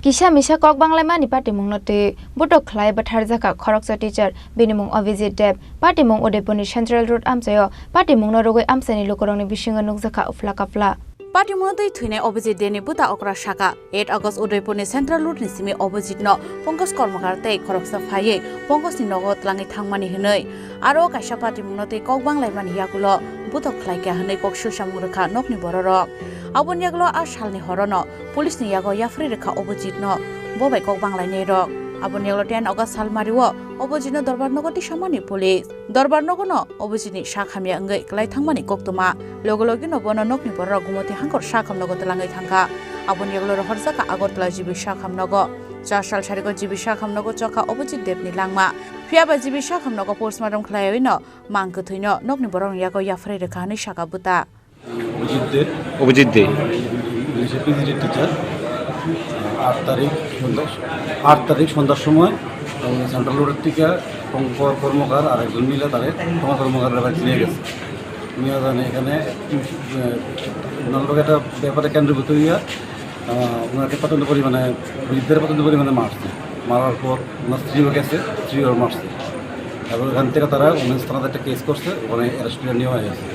Kisamisa Kok banglaimani Patimungno Butok Khlaiwi Bwtharjakha Khoroksa teacher binimung Abhijit Dev Patimung Udaipurni Central Road amsayo Patimungno rogoi amsani lokorongni bisingo nukjakha ufla kapla Patimungno thune Abhijit Deni Buta okra shaka 8 August Udaipurni Central Road ni simi Abhijit no Pongkos kormokar tei Khoroksa phaye Pongkos ni nogo tlangi thangmani hinoi aro kaisa Patimungno tei Kok banglaimani yakulo Butok Khlaiwi hinoi kok susamung rekha nokni bororok abon yaglo a salni horono police ni yago yafri rekha Abhijit no bobai Kok banglaini rok abon yaglo 10 August salmariwo Abhijit no dorbar nogoti samani police dorbar nogono Abhijit ni sakhamya ngai klai thangmani koktuma logi no bono nokni borok gumoti hangkor sakham nogo tlangai thangka abon yaglo Bwtharjakha agortla jibi sakham nogo 4 sal sariko jibi sakham nogo chokha Abhijit Devni langma phiaba jibi sakham nogo postmortem Khlaiwi no mangko thuino nokni borok yago yafri rekha ni saka buta Abhijit Dev teacher 8 তারিখ সন্ধ্যার সময় central রোডের থেকে কর্মকার আর একজন মিলে তারে তোমার কর্মকারের বাড়ি নিয়ে গেছে নিয়ে যান এখানে ওনার একটা ব্যাপারে কেন্দ্রীভূত হইয়া ওনাকে প্রচণ্ড পরিমাণে বৃদ্ধের প্রচণ্ড পরিমাণে মারছে মারার পর ওনার স্ত্রীও গেছে স্ত্রীও মারছে এবং এখান থেকে তারা উমেন্স থানাতে একটা কেস করছে ওখানে অ্যারেস্ট করে নেওয়া হয়েছে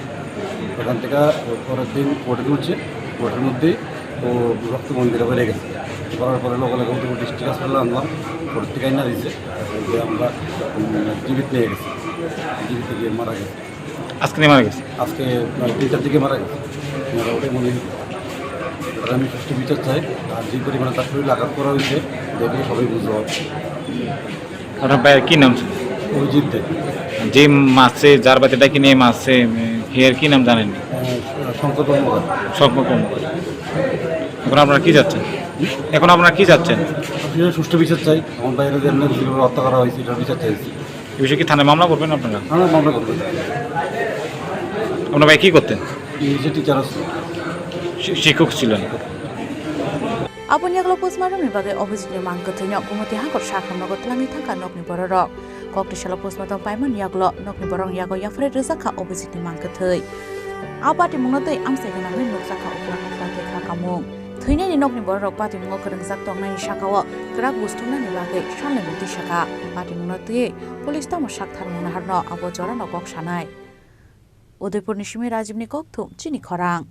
ওখান থেকে পরের দিন কোর্টে তুলছে কোর্টের মধ্যেই ও রক্ত মন্দিরে বেড়ে গেছে করার পরে লোকালে উদয়পুর ডিস্ট্রিক্ট হাসপাতালে আনলাম কোর্ট থেকে আইনা দিয়েছে যে আমরা জীবিত নিয়ে গেছি জীবিত গিয়ে মারা গেছে আজকে মারা গেছে আজকে 3টার দিকে মারা গেছে ওটাই মনে আমি সুষ্ঠু বিচার চাই আর যে পরিমাণে তার শরীর আঘাত করা হয়েছে দেখলে সবাই বুঝতে হবে আপনার ভাইয়ের কী নাম অভিজিৎ দেব যে মাসে যার বাড়িতে কিনে মাসে হের কি নাম জানেন শঙ্কর কর্মকার এখন আপনারা কি যাচ্ছেন সুষ্ঠু বিচার চাই আমার বাইরে যেভাবে হত্যা করা হয়েছে এটার বিচার চাইছি এই বিষয়ে কি থানায় মামলা করবেন আপনারা মামলা করবেন আপনার ভাই কী করতেন টিচার আছে শিক্ষক ছিলেন abon yaglo postmortem ni bagai Abhijit ni mangko thuino gumoti hangkor sakham nogo tlangi thangka nokni bororok kokti sala postmortem paiman yaglo nokni borong yago yafre Bwtharjakha Abhijit ni mangko thoi Patimungno tei amsaigena hoi nukjakha ufla tekha kamung thuine ni nokni borok Patimungno khorang tongnai sakao krak bustungna ni bagai sanle muti saka Patimungno tei police tamo saktharmungna harno abo jorano kok sanai Udaipurni simi Rajibni Kok thum Chini Khorang